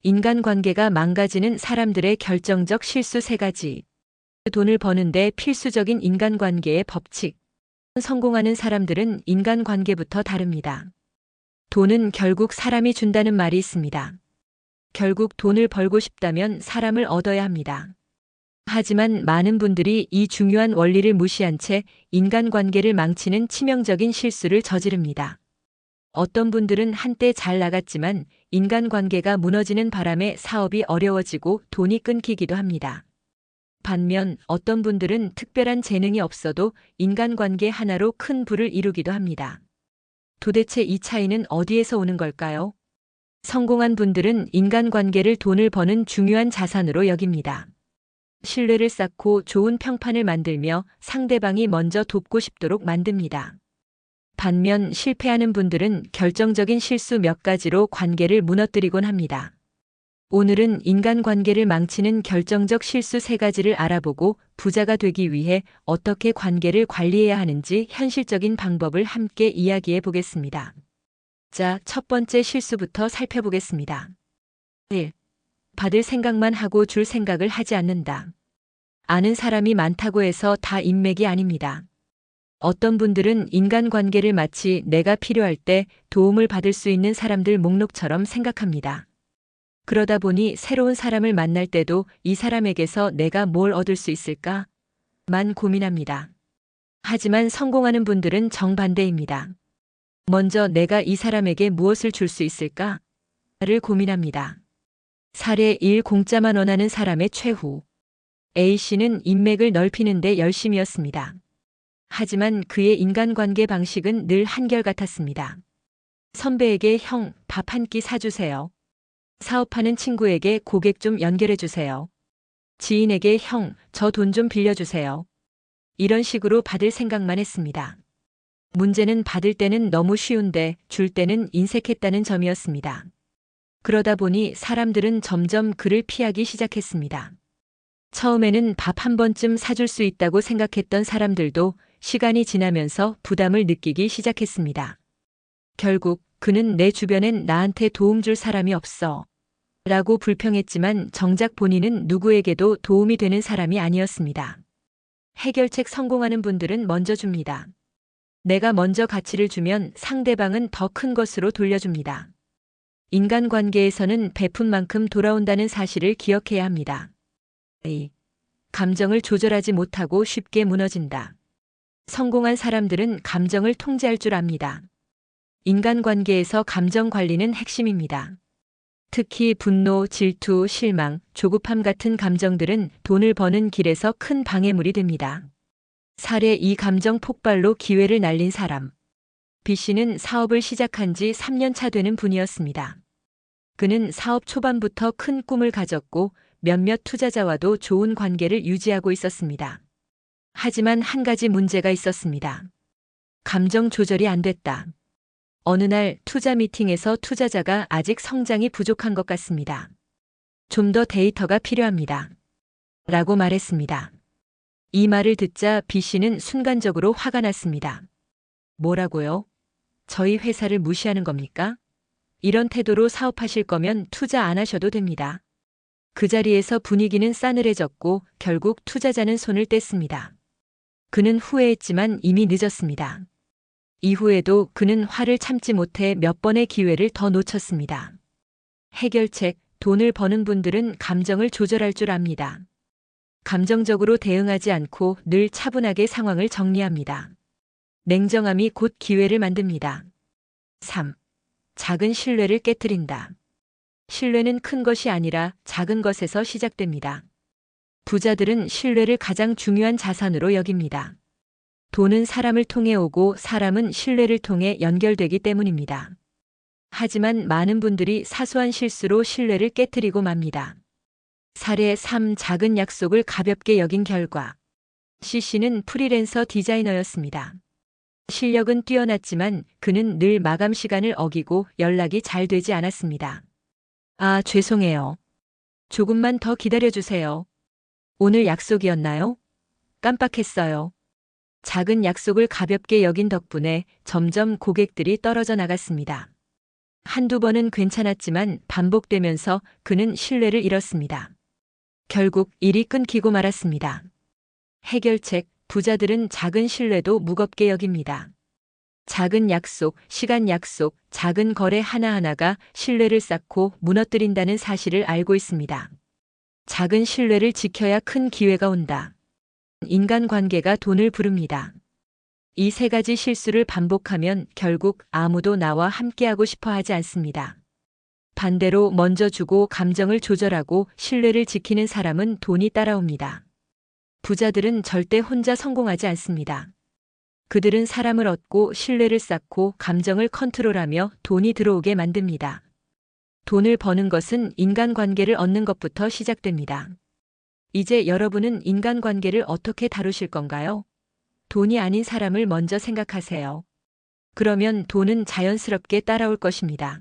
인간관계가 망가지는 사람들의 결정적 실수 3가지. 돈을 버는데 필수적인 인간관계의 법칙. 성공하는 사람들은 인간관계부터 다릅니다. 돈은 결국 사람이 준다는 말이 있습니다. 결국 돈을 벌고 싶다면 사람을 얻어야 합니다. 하지만 많은 분들이 이 중요한 원리를 무시한 채 인간관계를 망치는 치명적인 실수를 저지릅니다. 어떤 분들은 한때 잘 나갔지만 인간관계가 무너지는 바람에 사업이 어려워지고 돈이 끊기기도 합니다. 반면 어떤 분들은 특별한 재능이 없어도 인간관계 하나로 큰 부를 이루기도 합니다. 도대체 이 차이는 어디에서 오는 걸까요? 성공한 분들은 인간관계를 돈을 버는 중요한 자산으로 여깁니다. 신뢰를 쌓고 좋은 평판을 만들며 상대방이 먼저 돕고 싶도록 만듭니다. 반면 실패하는 분들은 결정적인 실수 몇 가지로 관계를 무너뜨리곤 합니다. 오늘은 인간관계를 망치는 결정적 실수 3가지를 알아보고 부자가 되기 위해 어떻게 관계를 관리해야 하는지 현실적인 방법을 함께 이야기해 보겠습니다. 자, 첫 번째 실수부터 살펴보겠습니다. 1. 받을 생각만 하고 줄 생각을 하지 않는다. 아는 사람이 많다고 해서 다 인맥이 아닙니다. 어떤 분들은 인간관계를 마치 내가 필요할 때 도움을 받을 수 있는 사람들 목록처럼 생각합니다. 그러다 보니 새로운 사람을 만날 때도 이 사람에게서 내가 뭘 얻을 수 있을까? 만 고민합니다. 하지만 성공하는 분들은 정반대입니다. 먼저 내가 이 사람에게 무엇을 줄 수 있을까? 를 고민합니다. 사례 1. 공짜만 원하는 사람의 최후. A씨는 인맥을 넓히는데 열심이었습니다. 하지만 그의 인간관계 방식은 늘 한결같았습니다. 선배에게 형, 밥 한 끼 사주세요. 사업하는 친구에게 고객 좀 연결해 주세요. 지인에게 형, 저 돈 좀 빌려주세요. 이런 식으로 받을 생각만 했습니다. 문제는 받을 때는 너무 쉬운데 줄 때는 인색했다는 점이었습니다. 그러다 보니 사람들은 점점 그를 피하기 시작했습니다. 처음에는 밥 한 번쯤 사줄 수 있다고 생각했던 사람들도 시간이 지나면서 부담을 느끼기 시작했습니다. 결국 그는 내 주변엔 나한테 도움 줄 사람이 없어 라고 불평했지만 정작 본인은 누구에게도 도움이 되는 사람이 아니었습니다. 해결책 성공하는 분들은 먼저 줍니다. 내가 먼저 가치를 주면 상대방은 더 큰 것으로 돌려줍니다. 인간관계에서는 베푼 만큼 돌아온다는 사실을 기억해야 합니다. 감정을 조절하지 못하고 쉽게 무너진다. 성공한 사람들은 감정을 통제할 줄 압니다. 인간관계에서 감정 관리는 핵심입니다. 특히 분노, 질투, 실망, 조급함 같은 감정들은 돈을 버는 길에서 큰 방해물이 됩니다. 사례 2. 감정 폭발로 기회를 날린 사람. B씨는 사업을 시작한 지 3년 차 되는 분이었습니다. 그는 사업 초반부터 큰 꿈을 가졌고 몇몇 투자자와도 좋은 관계를 유지하고 있었습니다. 하지만 한 가지 문제가 있었습니다. 감정 조절이 안 됐다. 어느 날 투자 미팅에서 투자자가 아직 성장이 부족한 것 같습니다. 좀 더 데이터가 필요합니다. 라고 말했습니다. 이 말을 듣자 B씨는 순간적으로 화가 났습니다. 뭐라고요? 저희 회사를 무시하는 겁니까? 이런 태도로 사업하실 거면 투자 안 하셔도 됩니다. 그 자리에서 분위기는 싸늘해졌고 결국 투자자는 손을 뗐습니다. 그는 후회했지만 이미 늦었습니다. 이후에도 그는 화를 참지 못해 몇 번의 기회를 더 놓쳤습니다. 해결책, 돈을 버는 분들은 감정을 조절할 줄 압니다. 감정적으로 대응하지 않고 늘 차분하게 상황을 정리합니다. 냉정함이 곧 기회를 만듭니다. 3. 작은 신뢰를 깨뜨린다. 신뢰는 큰 것이 아니라 작은 것에서 시작됩니다. 부자들은 신뢰를 가장 중요한 자산으로 여깁니다. 돈은 사람을 통해 오고 사람은 신뢰를 통해 연결되기 때문입니다. 하지만 많은 분들이 사소한 실수로 신뢰를 깨뜨리고 맙니다. 사례 3. 작은 약속을 가볍게 여긴 결과. C씨는 프리랜서 디자이너였습니다. 실력은 뛰어났지만 그는 늘 마감 시간을 어기고 연락이 잘 되지 않았습니다. 아, 죄송해요. 조금만 더 기다려주세요. 오늘 약속이었나요? 깜빡했어요. 작은 약속을 가볍게 여긴 덕분에 점점 고객들이 떨어져 나갔습니다. 한두 번은 괜찮았지만 반복되면서 그는 신뢰를 잃었습니다. 결국 일이 끊기고 말았습니다. 해결책: 부자들은 작은 신뢰도 무겁게 여깁니다. 작은 약속, 시간 약속, 작은 거래 하나하나가 신뢰를 쌓고 무너뜨린다는 사실을 알고 있습니다. 작은 신뢰를 지켜야 큰 기회가 온다. 인간관계가 돈을 부릅니다. 이 세 가지 실수를 반복하면 결국 아무도 나와 함께하고 싶어 하지 않습니다. 반대로 먼저 주고 감정을 조절하고 신뢰를 지키는 사람은 돈이 따라옵니다. 부자들은 절대 혼자 성공하지 않습니다. 그들은 사람을 얻고 신뢰를 쌓고 감정을 컨트롤하며 돈이 들어오게 만듭니다. 돈을 버는 것은 인간관계를 얻는 것부터 시작됩니다. 이제 여러분은 인간관계를 어떻게 다루실 건가요? 돈이 아닌 사람을 먼저 생각하세요. 그러면 돈은 자연스럽게 따라올 것입니다.